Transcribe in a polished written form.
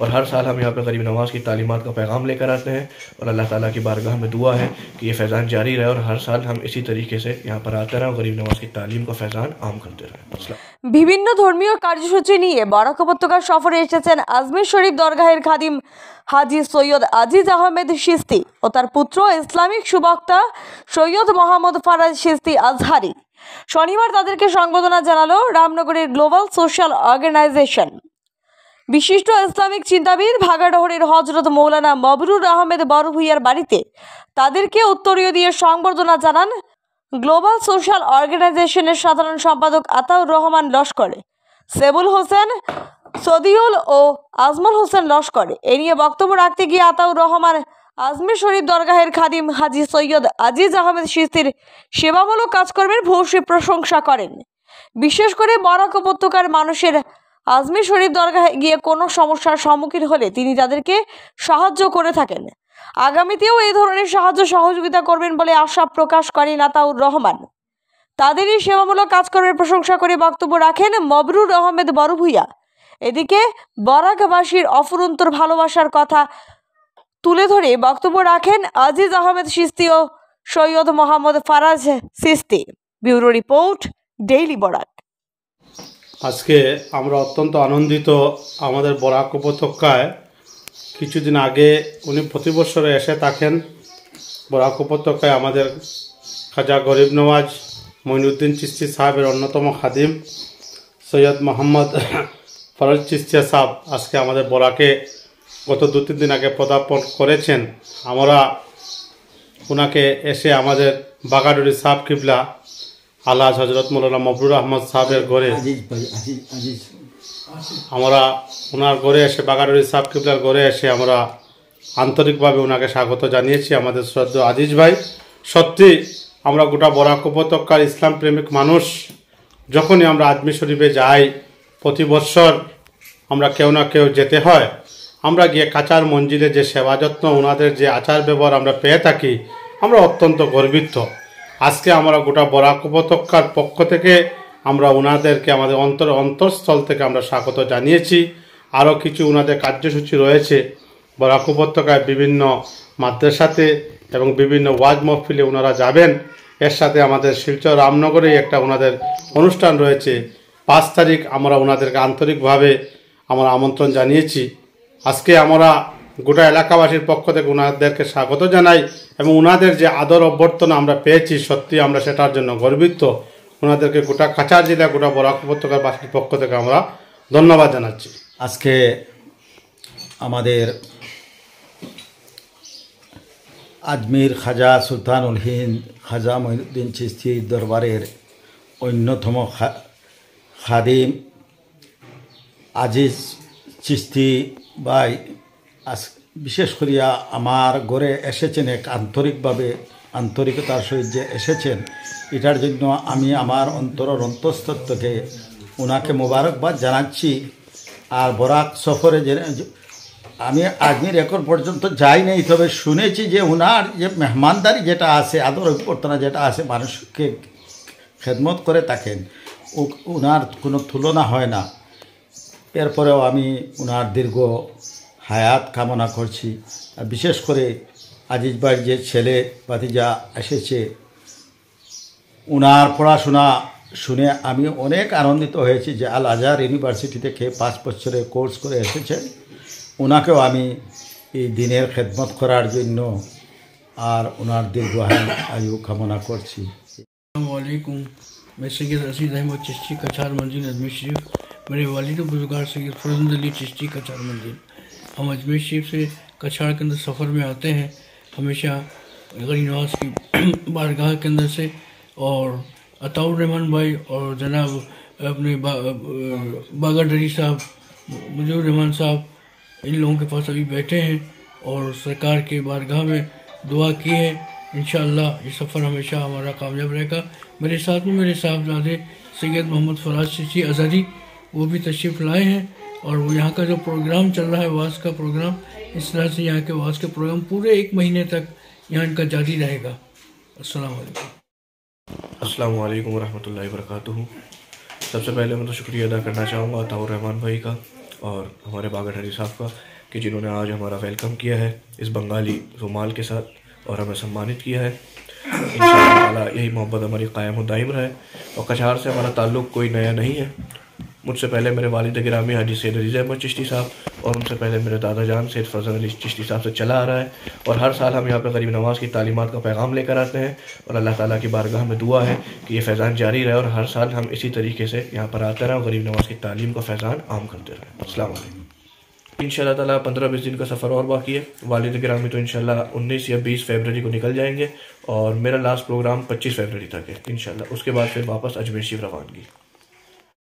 और हर साल हम यहाँ पर गरीब नवाज की तालीमात का पैगाम लेकर आते हैं और अल्लाह ताला की बारगाह में दुआ है कि ये फैज़ान जारी रहे और हर साल हम इसी तरीके से यहाँ पर आते रहें और गरीब नवाज की तालीम का फैज़ान आम करते रहें। বিভিন্ন ধর্মীয় কার্যসূচি নিয়ে বরাক উপত্যকার সফরে এসেছেন আজমির শরীফ দরগাহের খাদিম হাজী সৈয়দ আজিজ আহমেদ চিশতি ও তার পুত্র ইসলামিক সুবক্তা সৈয়দ মোহাম্মদ ফারাজ চিশতি আজহারি। শনিবার তাদেরকে সংবর্ধনা জানালো রামনগরের গ্লোবাল সোশ্যাল অর্গানাইজেশন। বিশিষ্ট ইসলামিক চিন্তাবিদ ভাগাডহরের হযরত মৌলানা মবরুর আহমেদ বড়ভূঁইয়ার বাড়িতে তাদেরকে উত্তরীয় দিয়ে সংবর্ধনা জানান গ্লোবাল সোশ্যাল অর্গানাইজেশনের সাধারণ সম্পাদক আতাউর রহমান লস্কর, সেবুল হোসেন, সদিউল ও আজমল হোসেন লস্কর। এ নিয়ে বক্তব্য রাখতে গিয়ে আতাউর রহমান আজমির শরীফ দরগাহের খাদিম হাজী সৈয়দ আজিজ আহমেদ চিশতির সেবামূলক কাজকর্মের ভূয়সী প্রশংসা করেন। বিশেষ করে বরাক উপত্যকার মানুষের আজমির শরীফ দরগাহে গিয়ে কোনো সমস্যার সম্মুখীন হলে তিনি তাদেরকে সাহায্য করে থাকেন। আগামীতেও এই ধরনের সাহায্য সহযোগিতা করবেন বলে আশা প্রকাশ করেন আতাউর রহমান। তাদের এই সেবামূলক কাজকর্মের প্রশংসা করে বক্তব্য রাখেন মবরুর আহমেদ বড়ভূঁইয়া। এদিকে বরাকবাসীর অফুরন্ত ভালোবাসার কথা তুলে ধরে বক্তব্য রাখেন আজিজ আহমেদ চিশতি ও Syed Mohammad Faraz Chishti. Bureau report, daily Barak. আজকে আমরা অত্যন্ত আনন্দিত। আমাদের বরাক উপত্যকায় কিছুদিন আগে উনি প্রতি বছরে এসে থাকেন। বরাক উপত্যকায় আমাদের খাজা গরিব নওয়াজ মঈনুদ্দিন চিশতি সাহেবের অন্যতম খাদিম সৈয়দ মোহাম্মদ ফরজ চিশতি সাহেব আজকে আমাদের বরাকে গত 2-3 দিন আগে পদার্পণ করেছেন। আমরা ওনাকে এসে আমাদের বাগাডুরি সাহেব কিবলা আলহাজ হজরত মৌলানা মবরুর আহমদ সাহেবের ঘরে আমরা ওনার ঘরে এসে বাগাডুরি সাহেব কিবলার ঘরে এসে আমরা আন্তরিকভাবে ওনাকে স্বাগত জানিয়েছি। আমাদের শ্রদ্ধেয় আজিজ ভাই, সত্যি আমরা গোটা বরাক উপত্যকার ইসলাম প্রেমিক মানুষ যখনই আমরা আজমির শরীফে যাই, প্রতি বছর আমরা কেউ না কেউ যেতে হয়। আমরা গিয়ে কাচার মঞ্জিলে যে সেবা যত্ন, ওনাদের যে আচার ব্যবহার আমরা পেয়ে থাকি, আমরা অত্যন্ত গর্বিত। আজকে আমরা গোটা বরাক উপত্যকার পক্ষ থেকে আমরা ওনাদেরকে আমাদের অন্তঃস্থল থেকে আমরা স্বাগত জানিয়েছি। আরও কিছু ওনাদের কার্যসূচি রয়েছে বরাক উপত্যকায় বিভিন্ন মাদ্রাসাতে এবং বিভিন্ন ওয়াজ মহফিলে ওনারা যাবেন। এর সাথে আমাদের শিলচর রামনগরেই একটা ওনাদের অনুষ্ঠান রয়েছে। 5 তারিখ আমরা ওনাদেরকে আন্তরিকভাবে আমরা আমন্ত্রণ জানিয়েছি। আজকে আমরা গোটা এলাকাবাসীর পক্ষ থেকে ওনাদেরকে স্বাগত জানাই এবং ওনাদের যে আদর অভ্যর্থনা আমরা পেয়েছি, সত্যি আমরা সেটার জন্য গর্বিত। ওনাদেরকে গোটা কাছাড় জেলা, গোটা বরাক উপত্যকার বাসীর পক্ষ থেকে আমরা ধন্যবাদ জানাচ্ছি। আজকে আমাদের আজমির খাজা সুলতানুল হিন্দ খাজা মঈনুদ্দিন চিশতি দরবারের অন্যতম খাদিম আজিজ চিশতি ভাই বিশেষ করিয়া আমার ঘরে এসেছেন। এক আন্তরিকতার সহিত যে এসেছেন, এটার জন্য আমি আমার অন্তঃস্থল থেকে ওনাকে মোবারকবাদ জানাচ্ছি। আর বরাক সফরে আমি আজমির এখন পর্যন্ত যাই নাই, তবে শুনেছি যে ওনার যে মেহমানদারি যেটা আছে, আদর অভ্যর্থনা যেটা আছে, মানুষকে খেদমত করে থাকেন, ওনার কোনো তুলনা হয় না। এরপরেও আমি ওনার দীর্ঘ হায়াত কামনা করছি। আর বিশেষ করে আজিজ ভাইয়ের যে ছেলে ভাতিজা এসেছে, ওনার পড়াশোনা শুনে আমি অনেক আনন্দিত হয়েছি যে আল আজহার ইউনিভার্সিটি থেকে 5 বছরের কোর্স করে এসেছেন। ওনাকেও আমি এই দিনের খেদমত করার জন্য আর ওনার দীর্ঘ আয়ু কামনা করছি। अस्सलाम वालेकुम। मैं सैयद अजीज अहमद चिश्ती कचार मंजिल अजमेर शरीफ, मेरे वालिद बुजुर्गार सैयद फरजंद अली चिश्ती कचार मंजिल। हम अजमेर शरीफ से कछाड़ के अंदर सफ़र में आते हैं हमेशा गरीब नवाज की बारगाह के अंदर से, और अताउर रहमान भाई और जनाब अपने बागाडरी साहब, मुजीबुर रहमान साहब, इन लोगों के पास अभी बैठे हैं और सरकार के बारगाह में दुआ की है। इंशाअल्लाह ये सफ़र हमेशा हमारा कामयाब रहेगा। मेरे साथ में मेरे साहबजादे सैयद मोहम्मद फराज चिश्ती अज़हरी, वो भी तशरीफ़ लाए हैं। और वो यहाँ का जो प्रोग्राम चल रहा है, वाज़ का प्रोग्राम, इस तरह से यहाँ के वाज़ के प्रोग्राम पूरे 1 महीने तक यहाँ इनका जारी रहेगा। अस्सलाम वालेकुम। अस्सलाम वालेकुम रहमतुल्लाहि व बरकातुहू। सबसे पहले मैं तो शुक्रिया अदा करना चाहूँगा अताउर रहमान भाई का और हमारे बागर हरी साहब का कि जिन्होंने आज हमारा वेलकम किया है इस बंगाली रुमाल के साथ और हमें सम्मानित किया है। इंशाअल्लाह यही मोहब्बत हमारी कायम व दायम रहे। और कछार से हमारा ताल्लुक़ कोई नया नहीं है। मुझसे पहले मेरे वालिद गिरामी हाजी सैयद अजीज़ अहमद चिश्ती साहब और उनसे पहले मेरे दादा जान सैयद फजल अली चिश्ती साहब से चला आ रहा है। और हर साल हम यहाँ पर गरीब नवाज़ की तालीमात का पैगाम लेकर आते हैं और अल्लाह ताला की बारगाह में दुआ है कि ये फैज़ान जारी रहे और हर साल हम इसी तरीके से यहाँ पर आते रहें और गरीब नवाज़ की तालीम का फैज़ान आम करते रहें। अस्सलाम वालेकुम। इंशाअल्लाह ताला 15-20 दिन का सफ़र और बाकी है। वालिद गिरामी तो इंशाअल्लाह 19 या 20 फरवरी को निकल जाएंगे और मेरा लास्ट प्रोग्राम 25 फरवरी तक है इंशाअल्लाह। उसके बाद फिर वापस अजमेर शरीफ रवानगी।